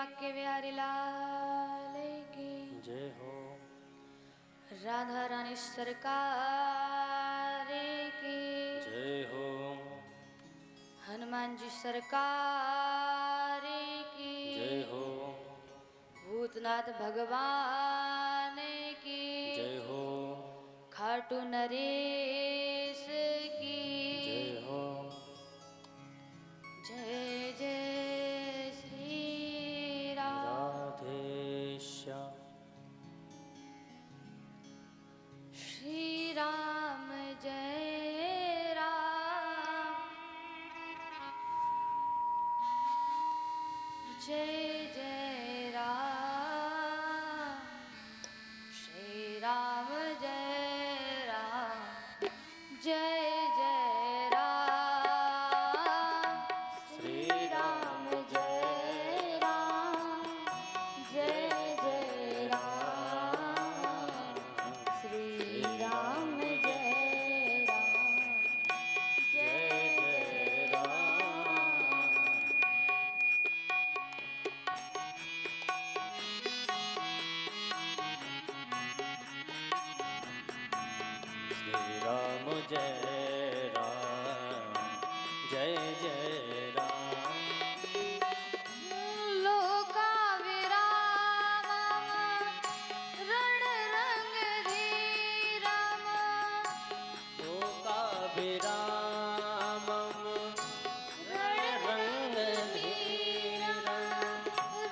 वाक्य बिहारी लाल की जय हो। राधा रानी सरकार की जय हो। हनुमान जी सरकार की जय हो। भूतनाथ भगवान की जय हो। खाटू नरेश की जय हो। जय जय श्री राम। राधे श्याम। श्री राम जय राम जय जय राम। श्री राम जय राम जय जय राम। श्री राम जय राम जय जय राम। श्री राम जय राम जय जय राम। श्री राम जय राम जय जय राम। लोकाविरामं रणरङ्गधीरं लोकाभिरामं रणरङ्गधीरं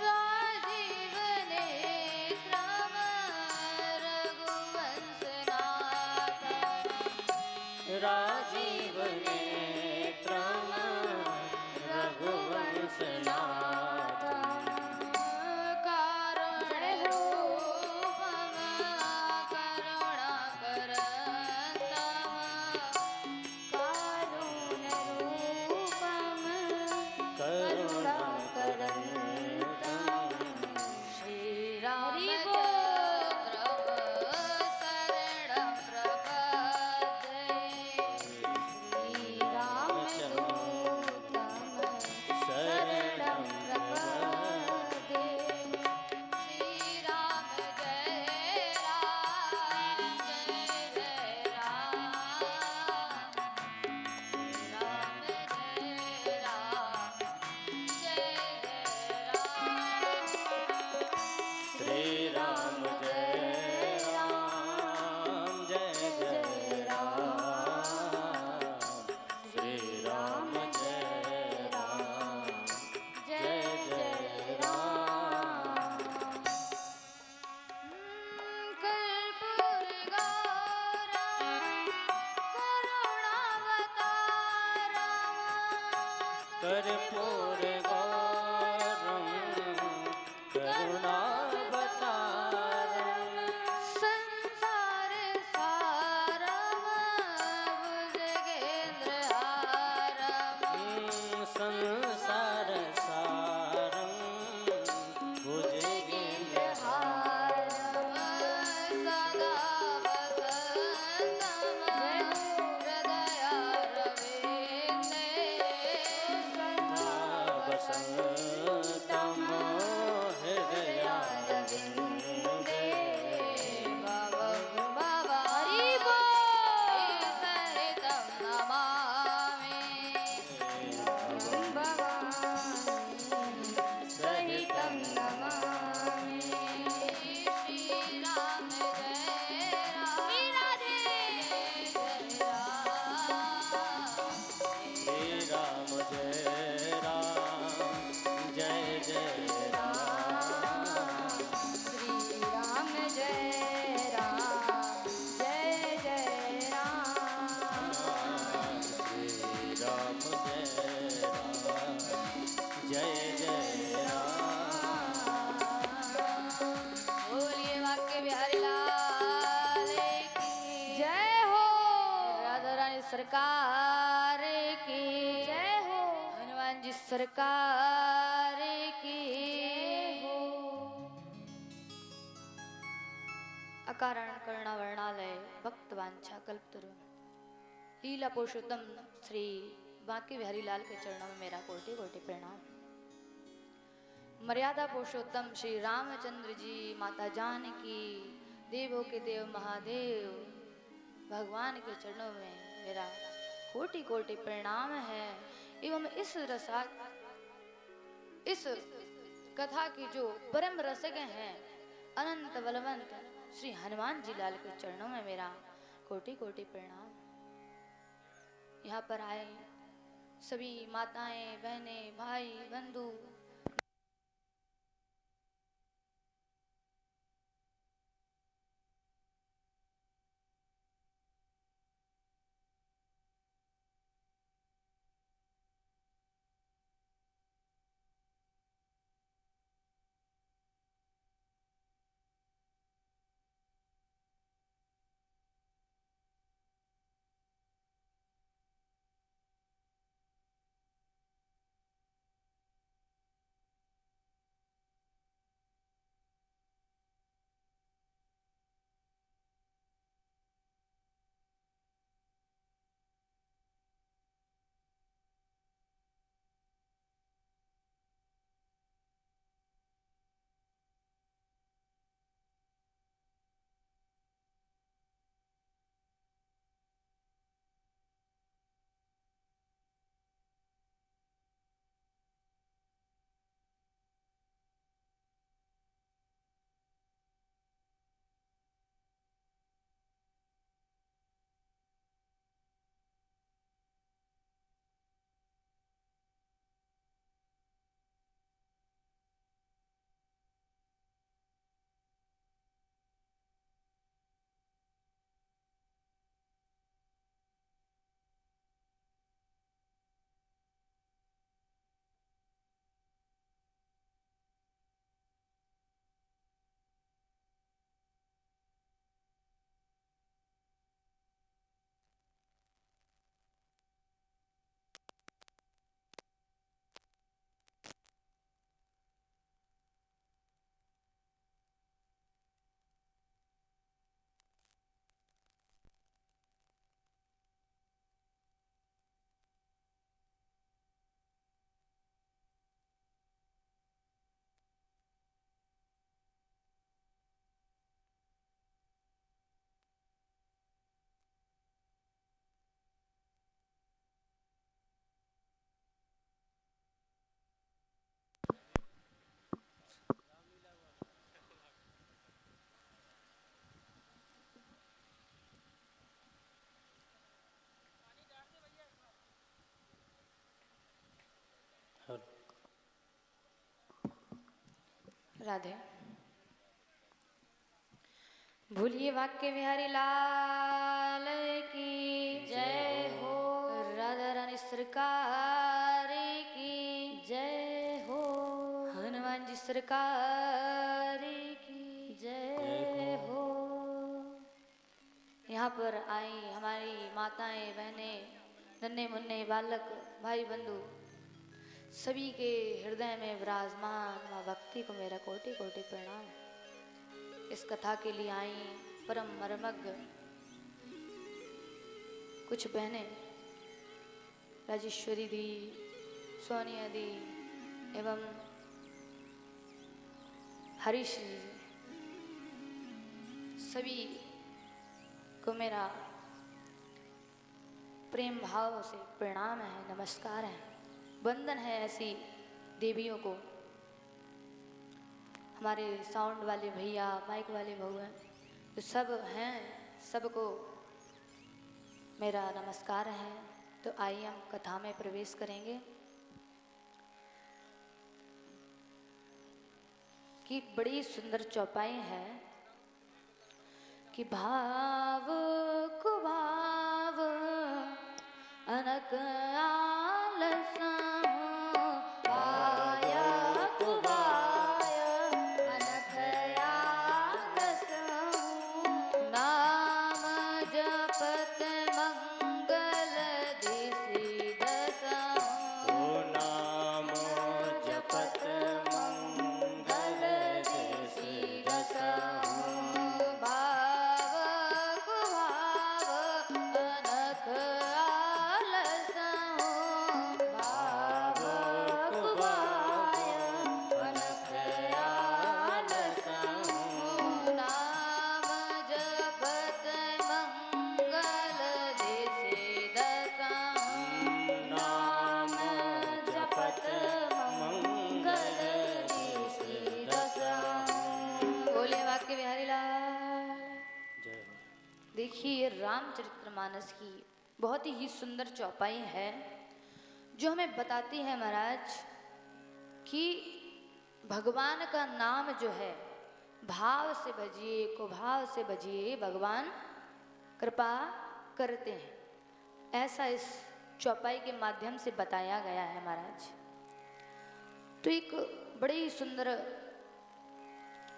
राजीवनेत्रं रघुवंशनाथं राजीवनेत्रं रघुवंशनाथं कारुण्यरूपं करुणाकरन्तं करुणाकरन्तं श्रीरामचन्द्रं शरणं प्रपद्ये श्रीरामदूतं शरणं प्रपद्ये। श्रीराम जय राम जय जय राम। राम जय राम जय जय राम। श्री राम जय राम जय जय राम। श्री राम जय राम जय जय राम। कर्पूर गौरम करुणावतारम कर्पूर गौरं करुणावतारं संसार सारम भुजगेन्द्रहारम संसार सारं भुजगेन्द्रहारं सदा वसन्तम हृदयारविन्दे सदा वसन्तं हृदयारविन्दे भवं भवारि सहितं नमामि सहितं नमामि। श्रीराम जय राम राधे जय राम। श्री राम जय राम जय जय राम। श्री राम जय राम जय जय राम। श्री राम जय राम जय जय राम। बोलिए वाक्य बिहारी लाल की जय हो। राधा रानी सरकार की जय हो। हनुमान जी सरकार की हो। अकारण करुणा वर्णालय भक्त वांछा कल्पतरु लीला पुरुषोत्तम श्री बांके बिहारी लाल के चरणों में मेरा कोटि कोटि प्रणाम। मर्यादा पुरुषोत्तम श्री रामचंद्र जी, माता जानकी, देवों के देव महादेव भगवान के चरणों में मेरा कोटि कोटि प्रणाम है। एवं इस कथा की जो परम रसज्ञ हैं अनंत बलवंत श्री हनुमान जी लाल के चरणों में मेरा कोटि कोटि प्रणाम। यहाँ पर आए सभी माताएं, बहनें, भाई, बंधु, राधे। भूलिए वाक्य बिहारी लाल की जय हो, राधा रानी सरकार की जय हो, हनुमान जी सरकार की जय हो। यहाँ पर आई हमारी माताएं, बहनें, नन्हे मुन्ने बालक, भाई बंधु, सभी के हृदय में विराजमान माँ भक्ति को मेरा कोटि कोटि प्रणाम। इस कथा के लिए आई परम मर्मज्ञ कुछ बहनें, राजेश्वरी दी, सोनिया दी एवं हरीश जी, सभी को मेरा प्रेम भाव से प्रणाम है, नमस्कार है, वंदन है ऐसी देवियों को। हमारे साउंड वाले भैया, माइक वाले बहू हैं, जो सब हैं, सबको मेरा नमस्कार है। तो आइए हम कथा में प्रवेश करेंगे कि बड़ी सुंदर चौपाई है कि भाव को भाव अनक आलसा रामचरितमानस की बहुत ही सुंदर चौपाई है, जो हमें बताती है महाराज कि भगवान का नाम जो है भाव से भजिए, को भाव से भजिए, भगवान कृपा करते हैं। ऐसा इस चौपाई के माध्यम से बताया गया है महाराज। तो एक बड़ी सुंदर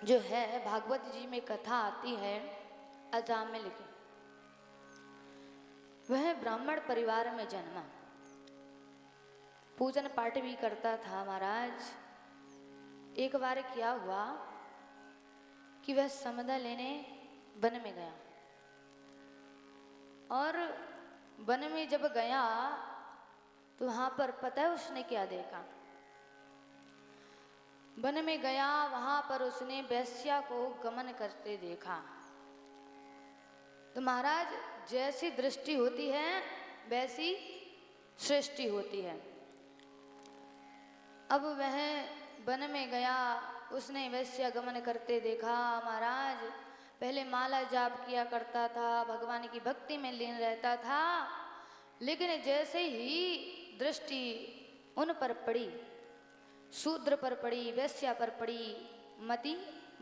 जो है भागवत जी में कथा आती है अजामिल की। वह ब्राह्मण परिवार में जन्मा, पूजन पाठ भी करता था महाराज। एक बार क्या हुआ कि वह समदा लेने वन में गया, और वन में जब गया तो वहां पर पता है उसने क्या देखा। वन में गया, वहां पर उसने वेश्या को गमन करते देखा। तो महाराज जैसी दृष्टि होती है वैसी सृष्टि होती है। अब वह वन में गया, उसने वेश्या गमन करते देखा महाराज। पहले माला जाप किया करता था, भगवान की भक्ति में लीन रहता था, लेकिन जैसे ही दृष्टि उन पर पड़ी, शूद्र पर पड़ी, वेश्या पर पड़ी, मति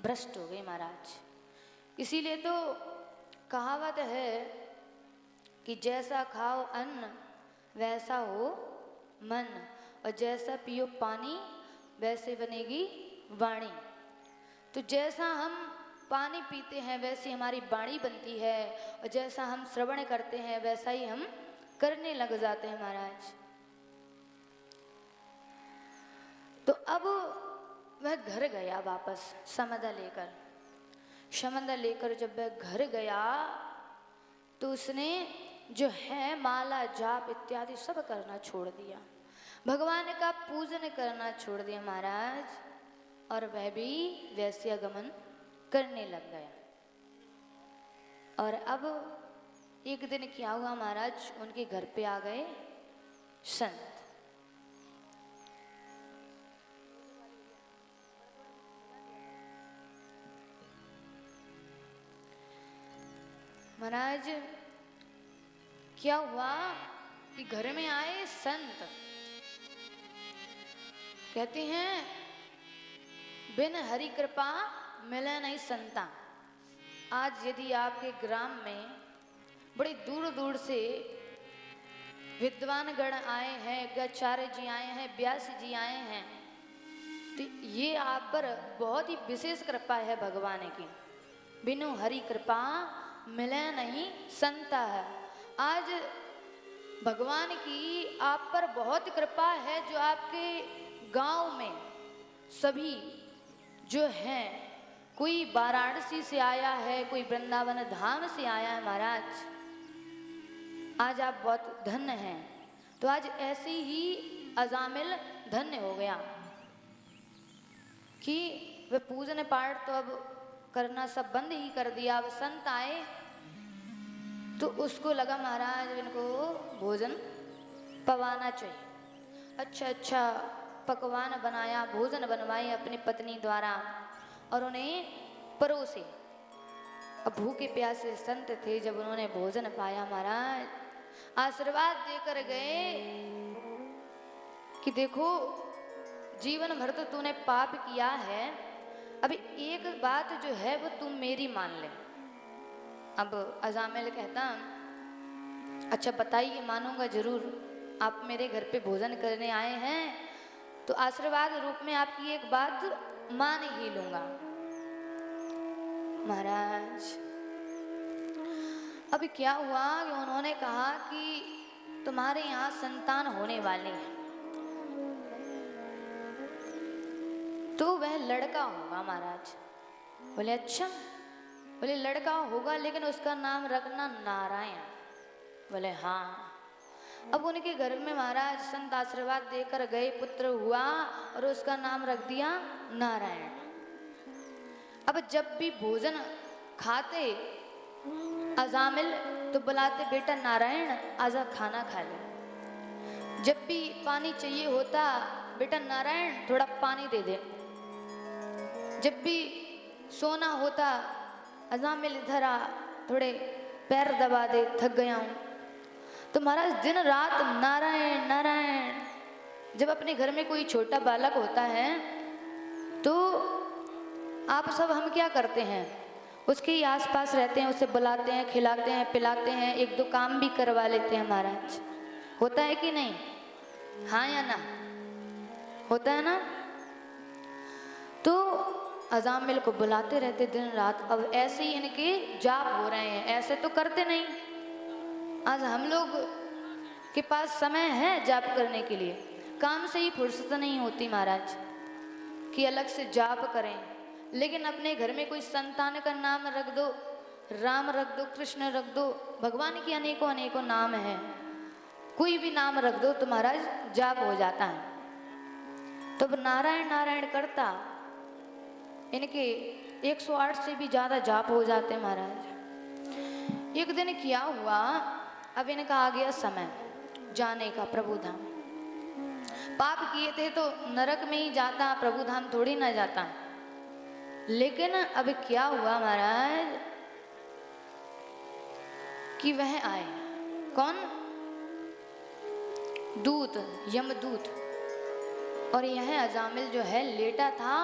भ्रष्ट हो गई महाराज। इसीलिए तो कहावत है कि जैसा खाओ अन्न वैसा हो मन, और जैसा पियो पानी वैसे बनेगी वाणी। तो जैसा हम पानी पीते हैं वैसी हमारी वाणी बनती है, और जैसा हम श्रवण करते हैं वैसा ही हम करने लग जाते हैं महाराज। तो अब वह घर गया वापस समदा लेकर। समदा लेकर जब वह घर गया तो उसने जो है माला जाप इत्यादि सब करना छोड़ दिया, भगवान का पूजन करना छोड़ दिया महाराज, और वह भी वेश्यागमन करने लग गया। और अब एक दिन क्या हुआ महाराज, उनके घर पे आ गए संत। महाराज क्या हुआ कि घर में आए संत, कहते हैं बिन हरि कृपा मिले नहीं संता। आज यदि आपके ग्राम में बड़ी दूर दूर से विद्वान गण आए हैं, आचार्य जी आए हैं, व्यास जी आए हैं, तो ये आप पर बहुत ही विशेष कृपा है भगवान की। बिनु हरि कृपा मिले नहीं संता है। आज भगवान की आप पर बहुत कृपा है, जो आपके गांव में सभी जो हैं, कोई वाराणसी से आया है, कोई वृंदावन धाम से आया है महाराज। आज आप बहुत धन्य हैं। तो आज ऐसे ही अजामिल धन्य हो गया कि वे पूजन पाठ तो अब करना सब बंद ही कर दिया। अब संत आए तो उसको लगा महाराज इनको भोजन पवाना चाहिए। अच्छा पकवान बनाया, भोजन बनवाए अपनी पत्नी द्वारा और उन्हें परोसे। अब भूखे प्यासे संत थे, जब उन्होंने भोजन पाया महाराज आशीर्वाद देकर गए कि देखो जीवन भर तो तूने पाप किया है, अभी एक बात जो है वो तुम मेरी मान ले। अब अजामिल कहता अच्छा बताइए, मानूंगा जरूर, आप मेरे घर पे भोजन करने आए हैं तो आशीर्वाद रूप में आपकी एक बात मान ही लूंगा। महाराज अभी क्या हुआ कि उन्होंने कहा कि तुम्हारे यहाँ संतान होने वाली है, तो वह लड़का होगा महाराज। बोले अच्छा, बोले लड़का होगा लेकिन उसका नाम रखना नारायण। बोले हाँ। अब उनके घर में महाराज संत आशीर्वाद देकर गए, पुत्र हुआ और उसका नाम रख दिया नारायण। अब जब भी भोजन खाते अजामिल तो बुलाते बेटा नारायण आजा खाना खा ले। जब भी पानी चाहिए होता बेटा नारायण थोड़ा पानी दे दे। जब भी सोना होता अजामिल इधर आ, थोड़े पैर दबा दे, थक गया हूँ। तो महाराज दिन रात नारायण नारायण। जब अपने घर में कोई छोटा बालक होता है तो आप सब हम क्या करते हैं, उसके ही आसपास रहते हैं, उसे बुलाते हैं, खिलाते हैं, पिलाते हैं, एक दो काम भी करवा लेते हैं महाराज। होता है कि नहीं? हाँ या ना? होता है ना? तो अजामिल को बुलाते रहते दिन रात। अब ऐसे ही इनके जाप हो रहे हैं, ऐसे तो करते नहीं। आज हम लोग के पास समय है जाप करने के लिए, काम से ही फुर्सत नहीं होती महाराज कि अलग से जाप करें। लेकिन अपने घर में कोई संतान का नाम रख दो, राम रख दो, कृष्ण रख दो, भगवान की अनेकों अनेकों नाम हैं, कोई भी नाम रख दो तो महाराज जाप हो जाता है। तो नारायण नारायण करता इनके 108 से भी ज़्यादा जाप हो जाते हैं महाराज। एक दिन क्या हुआ, अब इनका आ गया समय जाने का प्रभु धाम। पाप किए थे तो नरक में ही जाता, प्रभु धाम थोड़ी ना जाता। लेकिन अब क्या हुआ महाराज कि वह आए, कौन? दूत, यमदूत। और यह अजामिल जो है लेटा था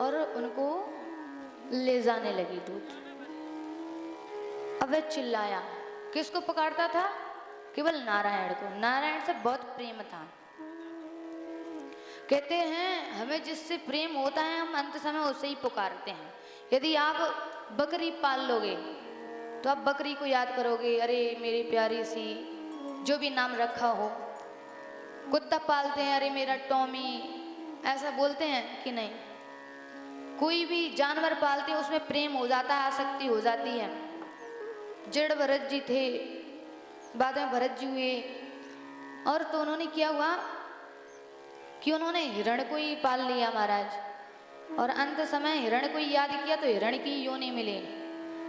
और उनको ले जाने लगी दूत। अब वह चिल्लाया, किसको पुकारता था? केवल नारायण को। नारायण से बहुत प्रेम था। कहते हैं हमें जिससे प्रेम होता है हम अंत समय उसे ही पुकारते हैं। यदि आप बकरी पाल लोगे तो आप बकरी को याद करोगे, अरे मेरी प्यारी सी, जो भी नाम रखा हो। कुत्ता पालते हैं, अरे मेरा टॉमी, ऐसा बोलते हैं कि नहीं? कोई भी जानवर पालते हैं उसमें प्रेम हो जाता है, आसक्ति हो जाती है। जड़ भरत जी थे, बाद में भरत जी हुए, और तो उन्होंने क्या हुआ कि उन्होंने हिरण को ही पाल लिया महाराज। और अंत समय हिरण को ही याद किया तो हिरण की योनि मिली।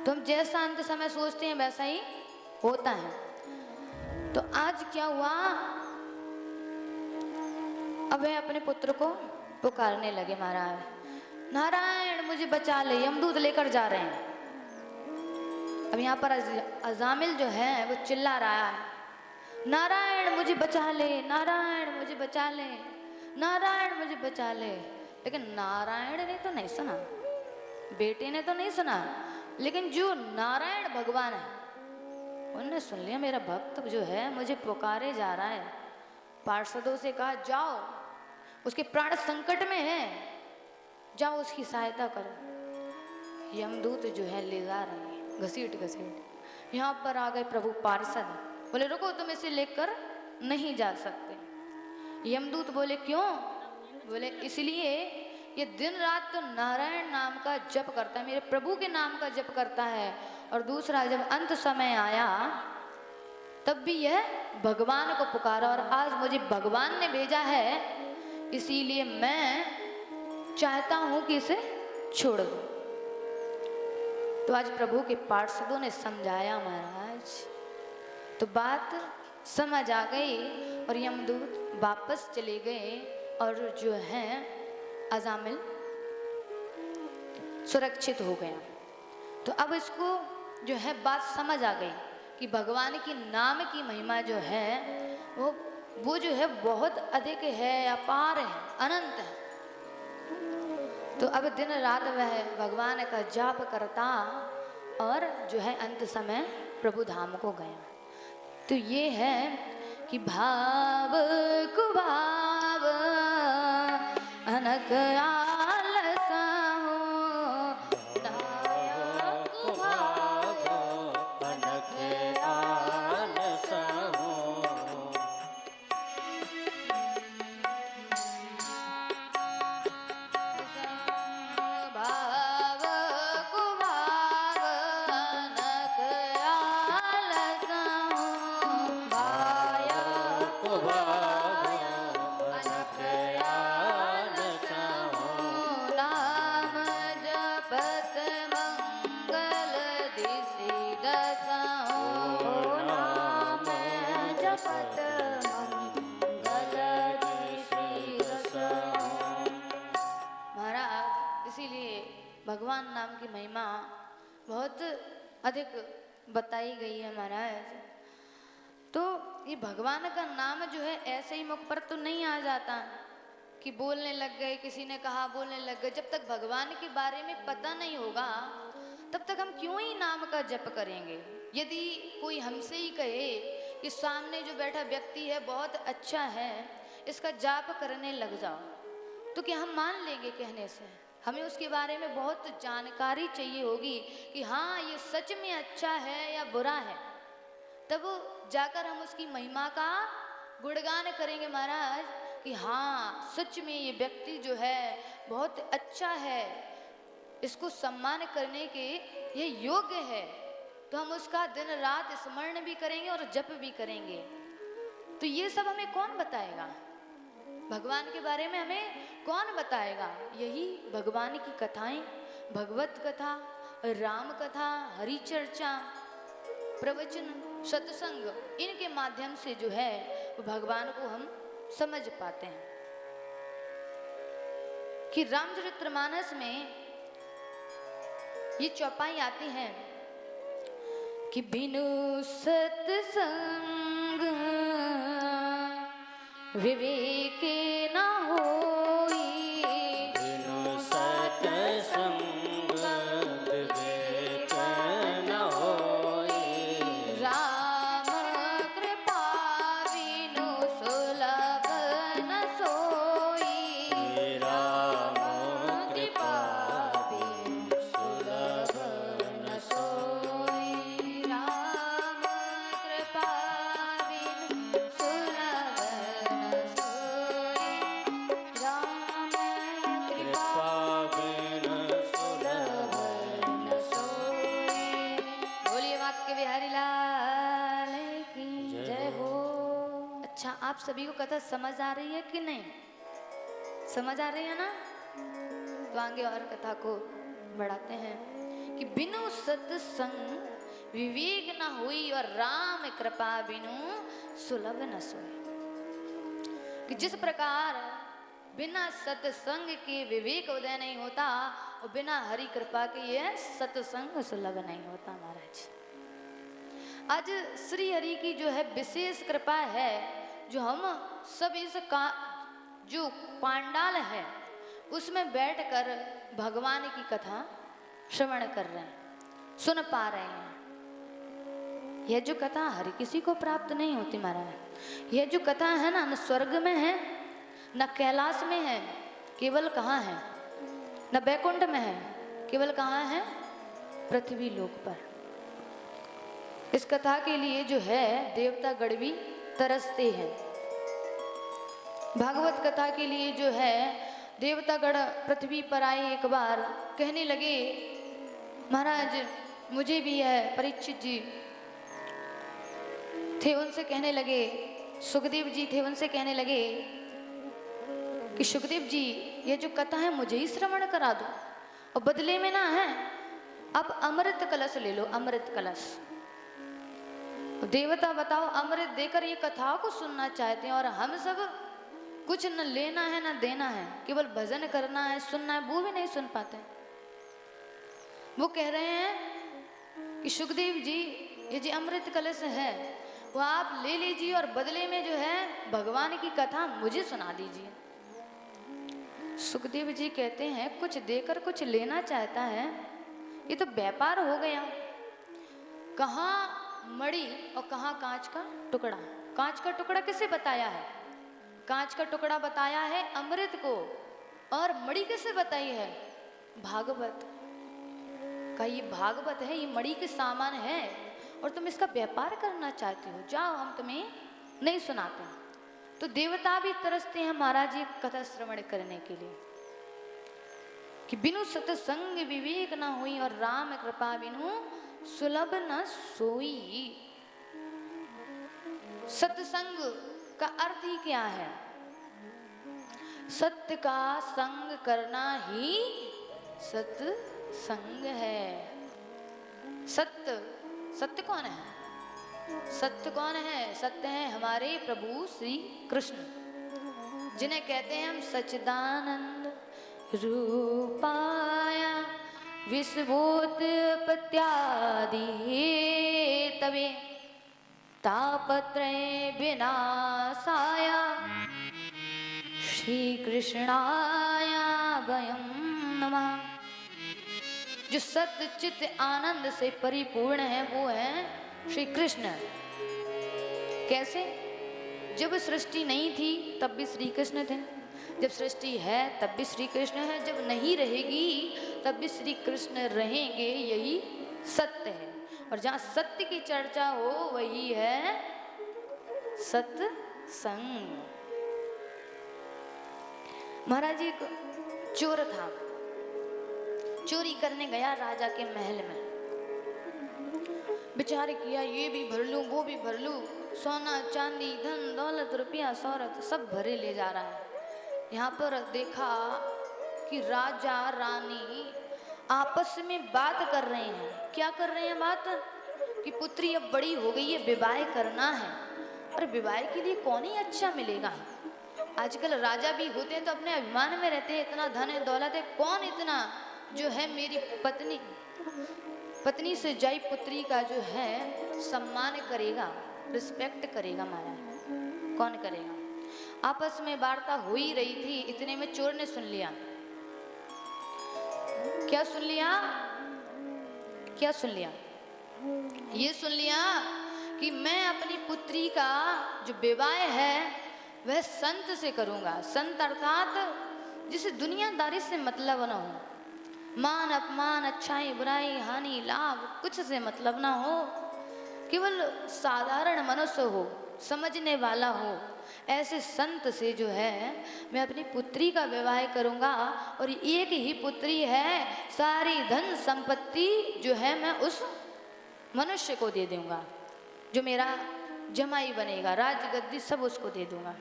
तो हम जैसा अंत समय सोचते हैं वैसा ही होता है। तो आज क्या हुआ, अब वह अपने पुत्र को पुकारने लगे, महाराज नारायण मुझे बचा ले, यमदूत लेकर जा रहे हैं। अब यहाँ पर अजामिल जो है वो चिल्ला रहा है, नारायण मुझे बचा ले, नारायण मुझे बचा ले, नारायण मुझे बचा ले। लेकिन नारायण ने तो नहीं सुना, बेटे ने तो नहीं सुना, लेकिन जो नारायण भगवान है उन्होंने सुन लिया। मेरा भक्त जो है मुझे पुकारे जा रहा है। पार्षदों से कहा जाओ, उसके प्राण संकट में है, जाओ उसकी सहायता करो। यमदूत जो है ले जा रहे हैं घसीट घसीट। यहाँ पर आ गए प्रभु पार्षद, बोले रुको, तुम इसे लेकर नहीं जा सकते। यमदूत बोले क्यों? बोले इसलिए ये दिन रात तो नारायण नाम का जप करता है, मेरे प्रभु के नाम का जप करता है। और दूसरा, जब अंत समय आया तब भी यह भगवान को पुकारा, और आज मुझे भगवान ने भेजा है, इसीलिए मैं चाहता हूं कि इसे छोड़ दो। तो आज प्रभु के पार्षदों ने समझाया महाराज, तो बात समझ आ गई और यमदूत वापस चले गए। और जो है अजामिल सुरक्षित हो गया। तो अब इसको जो है बात समझ आ गई कि भगवान की नाम की महिमा जो है वो जो है बहुत अधिक है, अपार है, अनंत है। तो अब दिन रात वह भगवान का जाप करता और जो है अंत समय प्रभु धाम को गया। तो ये है कि भाव कुभाव अनक आलसा हो, नायक कुभाव अनक आलसा हो। भाव कुभाव अनक आलसा हो, भायक कुभाव अनक आलसा हो। नाम जपत मंगल दिसि दसा हो, नाम जपत मंगल दिसि दसा हो। महाराज इसीलिए भगवान नाम की महिमा बहुत अधिक बताई गई है महाराज। तो ये भगवान का नाम जो है ऐसे ही मुख पर तो नहीं आ जाता कि बोलने लग गए, किसी ने कहा बोलने लग गए। जब तक भगवान के बारे में पता नहीं होगा तब तक हम क्यों ही नाम का जप करेंगे। यदि कोई हमसे ही कहे कि सामने जो बैठा व्यक्ति है बहुत अच्छा है, इसका जाप करने लग जाओ, तो क्या हम मान लेंगे कहने से? हमें उसके बारे में बहुत जानकारी चाहिए होगी कि हाँ ये सच में अच्छा है या बुरा है, तब जाकर हम उसकी महिमा का गुणगान करेंगे महाराज कि हाँ सच में ये व्यक्ति जो है बहुत अच्छा है, इसको सम्मान करने के ये योग्य है। तो हम उसका दिन रात स्मरण भी करेंगे और जप भी करेंगे। तो ये सब हमें कौन बताएगा? भगवान के बारे में हमें कौन बताएगा? यही भगवान की कथाएं, भगवत कथा, राम कथा, हरि चर्चा, प्रवचन, सत्संग, इनके माध्यम से जो है वो भगवान को हम समझ पाते हैं। कि रामचरितमानस में ये चौपाई आती है कि बिनु सत्संग विवेक न होई, बिनु सत्संग विवेक न होई, राम कृपा बिनु सुलभ न सोई, राम कृपा बिनु सुलभ न सोई, राम कृपा बिनु सुलभ न सोई, राम कृपा बिनु सुलभ न सोई। बोलिए वाक्य बिहारी लाल की जय हो। अच्छा, आप सभी को कथा समझ आ रही है कि नहीं? समझ आ रही है ना? तो आगे और कथा को बढ़ाते हैं कि बिनु सत्संग विवेक न हुई और राम कृपा बिनु सुलभ न सोई। कि जिस प्रकार बिना सत्संग के विवेक उदय नहीं होता और बिना हरि कृपा के ये सत्संग सुलभ नहीं होता महाराज। आज श्री हरि की जो है विशेष कृपा है, जो हम सब इस का जो पांडाल है उसमें बैठकर भगवान की कथा श्रवण कर रहे हैं, सुन पा रहे हैं। यह जो कथा हर किसी को प्राप्त नहीं होती महाराज। यह जो कथा है ना, न स्वर्ग में है, न कैलाश में है, केवल कहाँ है? न बैकुंठ में है, केवल कहाँ है? पृथ्वी लोक पर। इस कथा के लिए जो है देवता गण भी तरसते हैं। भागवत कथा के लिए जो है देवतागण पृथ्वी पर आए, एक बार कहने लगे महाराज मुझे भी है। परीक्षित जी थे, उनसे कहने लगे, सुखदेव जी थे, उनसे कहने लगे कि सुखदेव जी ये जो कथा है मुझे ही श्रवण करा दो, और बदले में ना है आप अमृत कलश ले लो, अमृत कलश। देवता बताओ अमृत देकर ये कथा को सुनना चाहते हैं, और हम सब कुछ न लेना है न देना है, केवल भजन करना है, सुनना है, वो भी नहीं सुन पाते। वो कह रहे हैं कि सुखदेव जी ये जो अमृत कलश है वो आप ले लीजिए और बदले में जो है भगवान की कथा मुझे सुना दीजिए। सुखदेव जी कहते हैं कुछ देकर कुछ लेना चाहता है, ये तो व्यापार हो गया। कहाँ मणि और कहाँ कांच का टुकड़ा। कांच का टुकड़ा किसे बताया है? कांच का टुकड़ा बताया है अमृत को, और मणि किसे बताई है? भागवत का। ये भागवत है, ये मणि के सामान है, और तुम इसका व्यापार करना चाहते हो, जाओ हम तुम्हें नहीं सुनाते। तो देवता भी तरसते हैं महाराज ये कथा श्रवण करने के लिए कि बिनु सत्संग विवेक न हुई और राम कृपा बिनु सुलभ न सोई। सत्संग का अर्थ ही क्या है? सत्य का संग करना ही सत्संग है। सत्य, सत्य कौन है? सत्य कौन है? सत्य है हमारे प्रभु श्री कृष्ण, जिन्हें कहते हैं हम सच्चिदानंद रूपाया विषभूत पत्यादि तवे तापत्रय विनाशाय श्री कृष्णाय वयं नमः। जो सत्य चित्त आनंद से परिपूर्ण है वो है श्री कृष्ण। कैसे? जब सृष्टि नहीं थी तब भी श्री कृष्ण थे, जब सृष्टि है तब भी श्री कृष्ण है, जब नहीं रहेगी तब भी श्री कृष्ण रहेंगे, यही सत्य है। और जहाँ सत्य की चर्चा हो वही है सत्संग। महाराज जी एक चोर था, चोरी करने गया राजा के महल में। विचार किया ये भी भर लूं वो भी भर लूं, सोना चांदी धन दौलत रुपया शौहरत सब भरे ले जा रहा है। यहाँ पर देखा कि राजा रानी आपस में बात कर रहे हैं। क्या कर रहे हैं बात? कि पुत्री अब बड़ी हो गई है, विवाह करना है। और विवाह के लिए कौन ही अच्छा मिलेगा? आजकल राजा भी होते हैं तो अपने अभिमान में रहते हैं, इतना धन है दौलत है, कौन इतना जो है मेरी पत्नी से जाई पुत्री का जो है सम्मान करेगा, रिस्पेक्ट करेगा। महाराज कौन करेगा? आपस में वार्ता हो ही रही थी, इतने में चोर ने सुन लिया। क्या सुन लिया? क्या सुन लिया? ये सुन लिया कि मैं अपनी पुत्री का जो विवाह है वह संत से करूंगा। संत अर्थात जिसे दुनियादारी से मतलब न हो, मान अपमान अच्छाई बुराई हानि लाभ कुछ से मतलब ना हो, केवल साधारण मनुष्य हो, समझने वाला हो, ऐसे संत से जो है मैं अपनी पुत्री का विवाह करूंगा। और एक ही पुत्री है, सारी धन संपत्ति जो है मैं उस मनुष्य को दे दूंगा, जो मेरा जमाई बनेगा, राजगद्दी सब उसको दे दूंगा।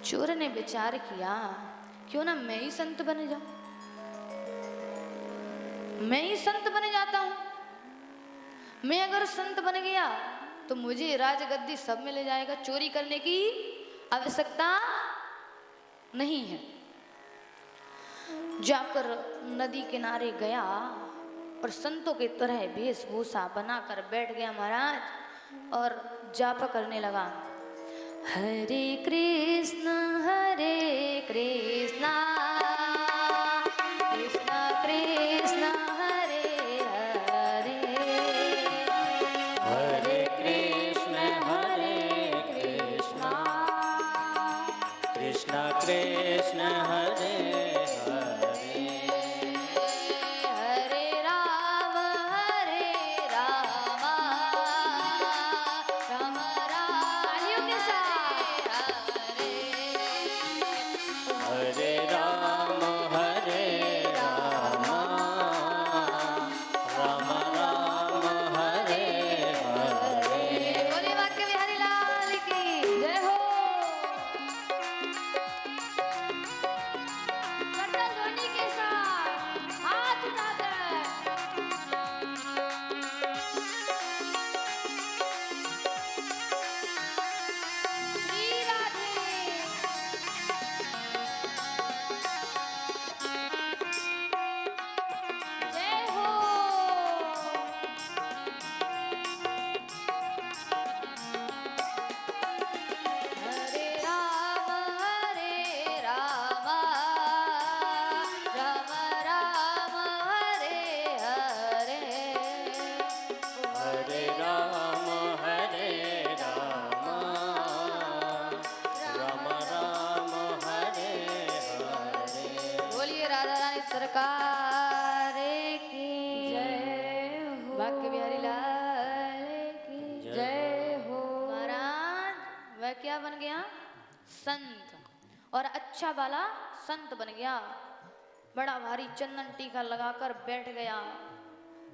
चोर ने विचार किया क्यों ना मैं ही संत बन जाऊं, मैं ही संत बन जाता हूं। मैं अगर संत बन गया तो मुझे राजगद्दी सब मिल जाएगा, चोरी करने की आवश्यकता नहीं है। जाकर नदी किनारे गया और संतों की तरह वेशभूषा बनाकर बैठ गया महाराज और जाप करने लगा। हरे कृष्ण कृष्ण कृष्ण हरे हरे, हरे कृष्ण कृष्ण कृष्ण हरे हरे, हरे राम राम तालियों के साथ हरे हरे राम राम राम हरे हरे। बोले वाक्य बिहारी लाल की जय हो। करताल ध्वनि के साथ हाथ उठाकर श्री राधे। जय हो। हरे राम राम राम हरे हरे, हरे राम राम राम हरे हरे। बोलिए राधा रानी सरकार की जय हो। भाग्य बिहारी लाल की जय हो। महाराज वह क्या बन गया? संत, और अच्छा वाला संत बन गया। बड़ा भारी चंदन टीका लगाकर बैठ गया,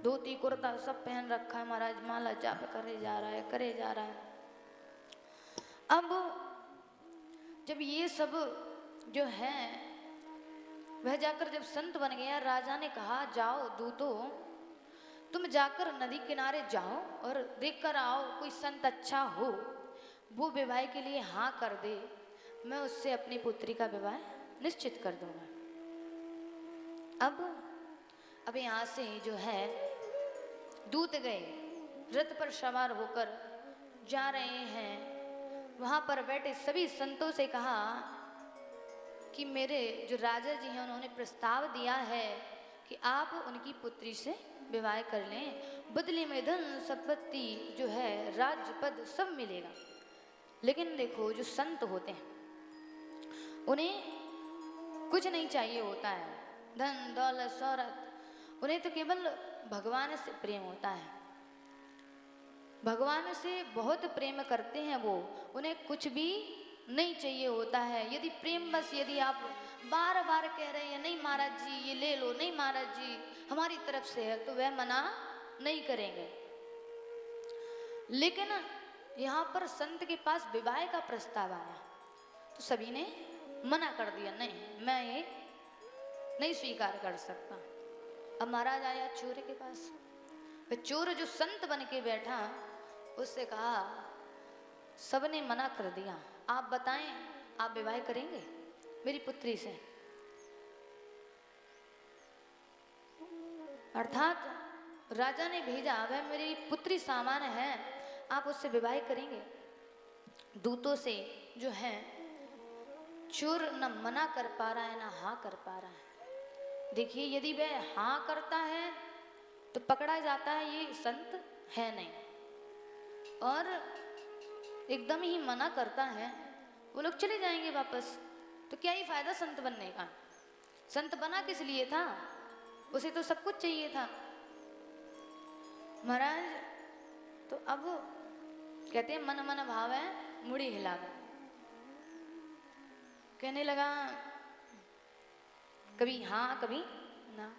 धोती कुर्ता सब पहन रखा है महाराज, माला जाप करे जा रहा है, करे जा रहा है। अब जब ये सब जो है वह जाकर जब संत बन गया, राजा ने कहा जाओ दूतो तुम जाकर नदी किनारे जाओ और देख कर आओ, कोई संत अच्छा हो वो विवाह के लिए हाँ कर दे, मैं उससे अपनी पुत्री का विवाह निश्चित कर दूंगा। अब अब यहाँ से जो है दूत गए, रथ पर सवार होकर जा रहे हैं। वहाँ पर बैठे सभी संतों से कहा कि मेरे जो राजा जी हैं उन्होंने प्रस्ताव दिया है कि आप उनकी पुत्री से विवाह कर लें, बदले में धन संपत्ति जो है राज्य पद सब मिलेगा। लेकिन देखो जो संत होते हैं उन्हें कुछ नहीं चाहिए होता है, धन दौलत शौहरत, उन्हें तो केवल भगवान से प्रेम होता है। भगवान से बहुत प्रेम करते हैं वो, उन्हें कुछ भी नहीं चाहिए होता है। यदि प्रेम बस यदि आप बार बार कह रहे हैं नहीं महाराज जी ये ले लो, नहीं महाराज जी हमारी तरफ से है, तो वह मना नहीं करेंगे। लेकिन यहाँ पर संत के पास विवाह का प्रस्ताव आया तो सभी ने मना कर दिया, नहीं मैं ये नहीं स्वीकार कर सकता। अब महाराज आया चोर के पास, वह चोर जो संत बन के बैठा उससे कहा सबने मना कर दिया, आप बताएं आप विवाह करेंगे मेरी पुत्री से? अर्थात राजा ने भेजा वह मेरी पुत्री सामान्य है, आप उससे विवाह करेंगे? दूतों से जो है चोर न मना कर पा रहा है न हाँ कर पा रहा है। देखिए यदि वह हाँ करता है तो पकड़ा जाता है ये संत है नहीं, और एकदम ही मना करता है वो लोग चले जाएंगे वापस, तो क्या ही फायदा संत बनने का? संत बना किस लिए था? उसे तो सब कुछ चाहिए था। महाराज तो अब कहते हैं मन मन भाव है मुड़ी हिलावे, कहने लगा कभी हाँ कभी ना।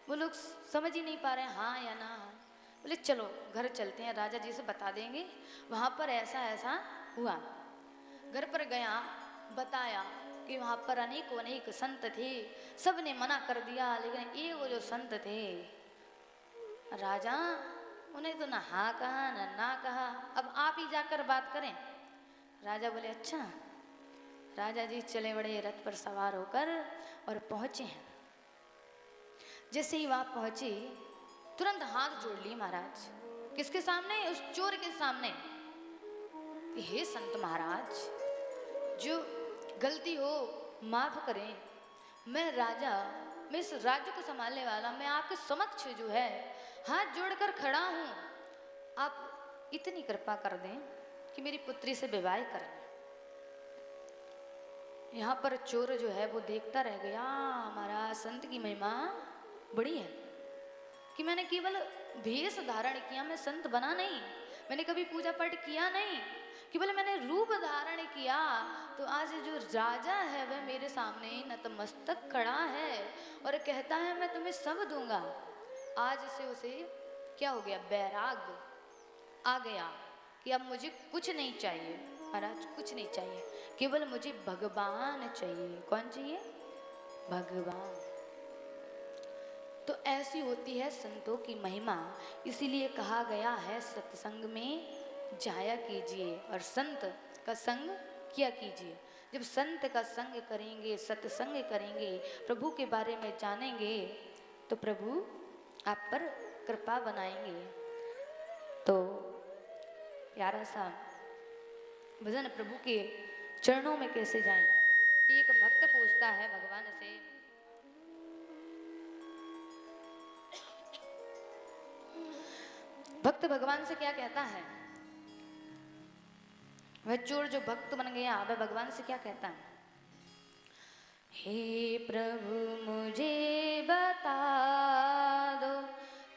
वो लोग समझ ही नहीं पा रहे हाँ या ना। बोले चलो घर चलते हैं, राजा जी से बता देंगे वहाँ पर ऐसा ऐसा हुआ। घर पर गया, बताया कि वहाँ पर अनेक अनेक संत थे, सब ने मना कर दिया, लेकिन ये वो जो संत थे राजा उन्हें तो ना हाँ कहा ना कहा, अब आप ही जाकर बात करें। राजा बोले अच्छा। राजा जी चले बड़े रथ पर सवार होकर और पहुँचे हैं। जैसे ही वहाँ पहुँचे तुरंत हाथ जोड़ ली महाराज। किसके सामने? उस चोर के सामने। हे संत महाराज, जो गलती हो माफ करें, मैं राजा, मैं इस राज्य को संभालने वाला, मैं आपके समक्ष जो है हाथ जोड़कर खड़ा हूँ, आप इतनी कृपा कर दें कि मेरी पुत्री से विवाह कर लें। यहाँ पर चोर जो है वो देखता रह गया, महाराज संत की महिमा बड़ी है कि मैंने केवल भेष धारण किया, मैं संत बना नहीं, मैंने कभी पूजा पाठ किया नहीं, केवल मैंने रूप धारण किया, तो आज जो राजा है वह मेरे सामने नतमस्तक खड़ा है और कहता है मैं तुम्हें सब दूंगा। आज से उसे क्या हो गया? बैराग आ गया कि अब मुझे कुछ नहीं चाहिए महाराज, कुछ नहीं चाहिए, केवल मुझे भगवान चाहिए। कौन चाहिए? भगवान। तो ऐसी होती है संतों की महिमा, इसीलिए कहा गया है सत्संग में जाया कीजिए और संत का संग किया कीजिए। जब संत का संग करेंगे, सत्संग करेंगे, प्रभु के बारे में जानेंगे, तो प्रभु आप पर कृपा बनाएंगे। तो प्यारा सा भजन प्रभु के चरणों में कैसे जाएं? एक भक्त पूछता है भगवान से, भक्त भगवान से क्या कहता है? वह चोर जो भक्त बन गया वह भगवान से क्या कहता है? हे प्रभु मुझे बता दो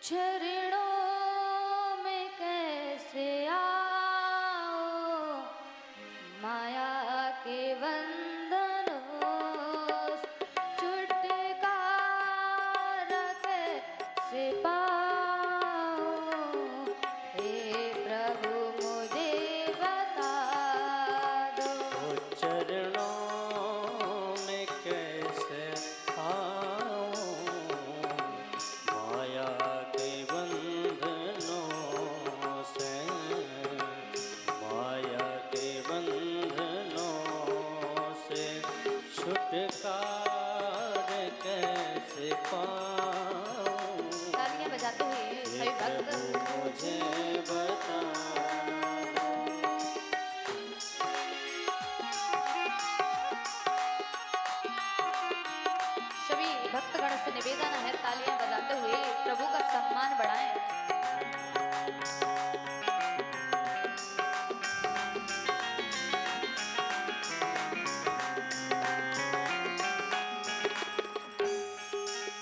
चरणों में कैसे आओ, माया के बंधनों छुटकारा कैसे पाओ। हे प्रभु मुझे बता दो चरणों में कैसे आओ, माया के बंधनों हैं तालियां बजाते हुए प्रभु का सम्मान बढ़ाएं।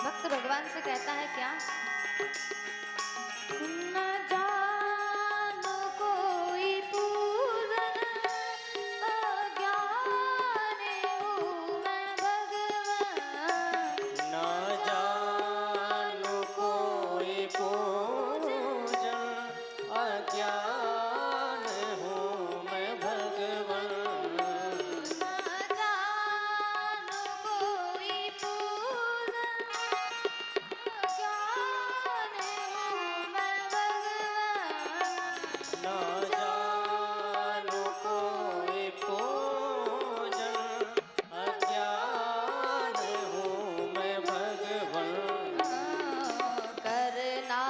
भक्त भगवान से कहता है क्या, न जानो कोई पूजन, अज्ञानी हूँ मैं भगवान। न जानो कोई पूजन, अज्ञान हूँ मैं भगवान। न जानो कोई पूजन, अज्ञानी हूँ मैं भगवान। न जानो कोई पूजन, अज्ञान हूँ मैं भगवान। करना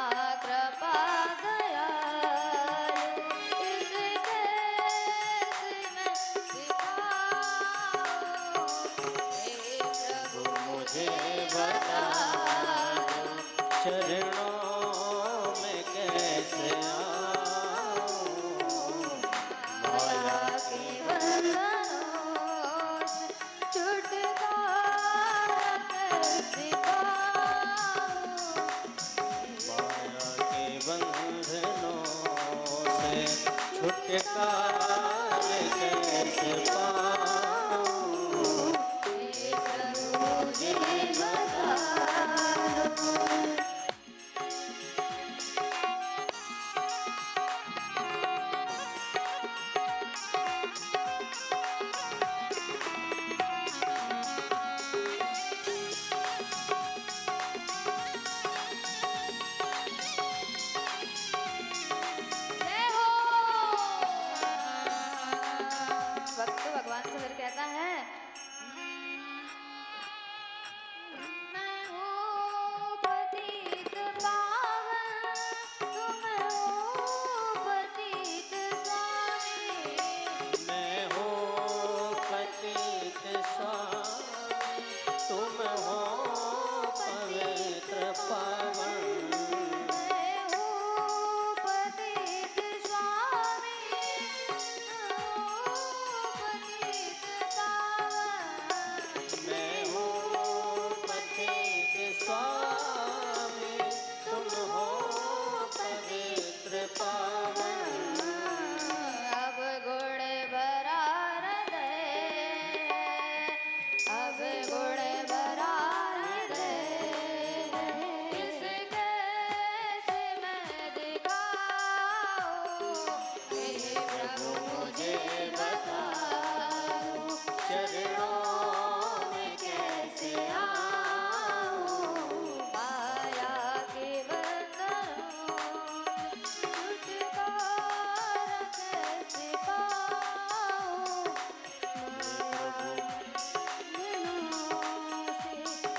कृपा दयालु, इसके मैं सिखाऊं। हे प्रभु मुझे बता दो, चरणों में कैसे आऊं। माया के बंधनों से छुटकारा कैसे पाऊं। माया के बंधनों से छुटकारा कैसे पाऊं। हे प्रभु मुझे बता दो। जय हो। भक्त भगवान से फिर कहता है, मैं हूँ पतित पावन, तुम हो पतित स्वामी। मैं हूँ पतित स्वामी, तुम हो पवित्र पावन। मैं हूँ पतित स्वामी, पतित पावन। मैं हूँ पतित स्वामी, तुम हो पवित्र पावन। अब गुण भरा हृदय, अब गुण भरा हृदय, इसके से मैं दिखाऊं। हे प्रभु मुझे बता दो, चरणों में कैसे आऊं। माया के बंधनों से छुटकारा कैसे पाऊं। माया के बंधनों से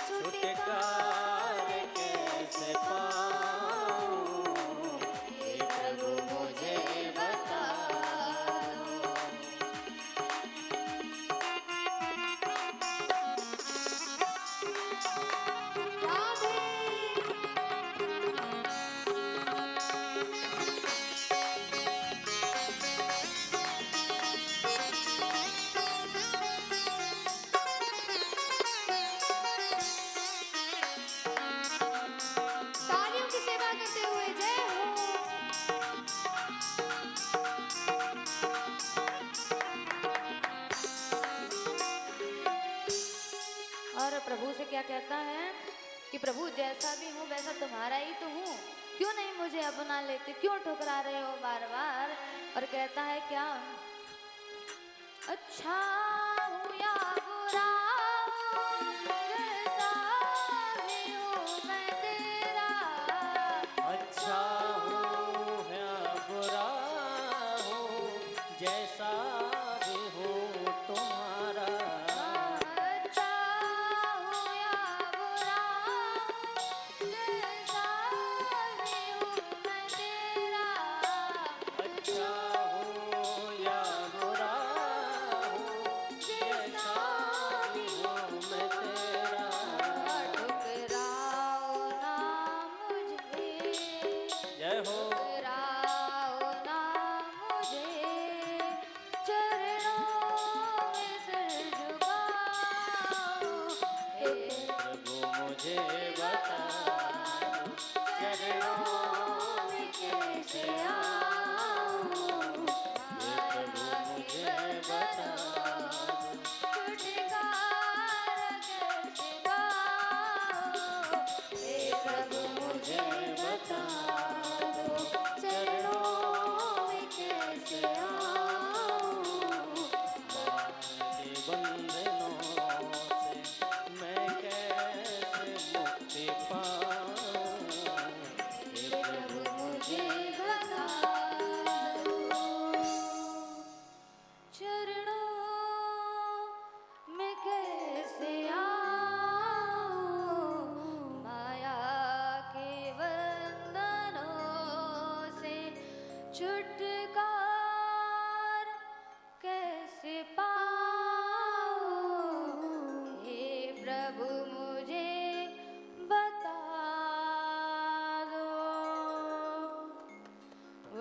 छुटकारा कैसे पाऊं। हे प्रभु मुझे बता दो। तालियों की सेवा करते हुए जय हो। और प्रभु से क्या कहता है कि प्रभु जैसा भी हूँ वैसा तुम्हारा ही तो हूँ, क्यों नहीं मुझे अपना लेते, क्यों ठुकरा रहे हो बार बार। और कहता है क्या, अच्छा हूँ या बुरा हूँ, जैसा भी हूँ मैं तेरा। अच्छा हूँ या बुरा हूँ, जैसा भी हूँ तुम्हारा। अच्छा हूँ या बुरा हूँ, जैसा भी हूँ मैं तेरा। अच्छा हूँ या बुरा हूँ, जैसा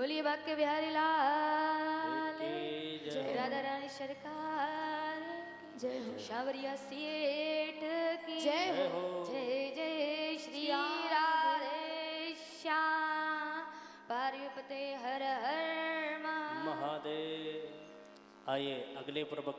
बोलिए बाके बिहारी लाल की जय। राधा रानी सरकार की जय हो। शावरिया सेठ की जय हो। जय जय श्री राधे श्याम पार्वती हर हर महादेव। आइए अगले प्रवक्ता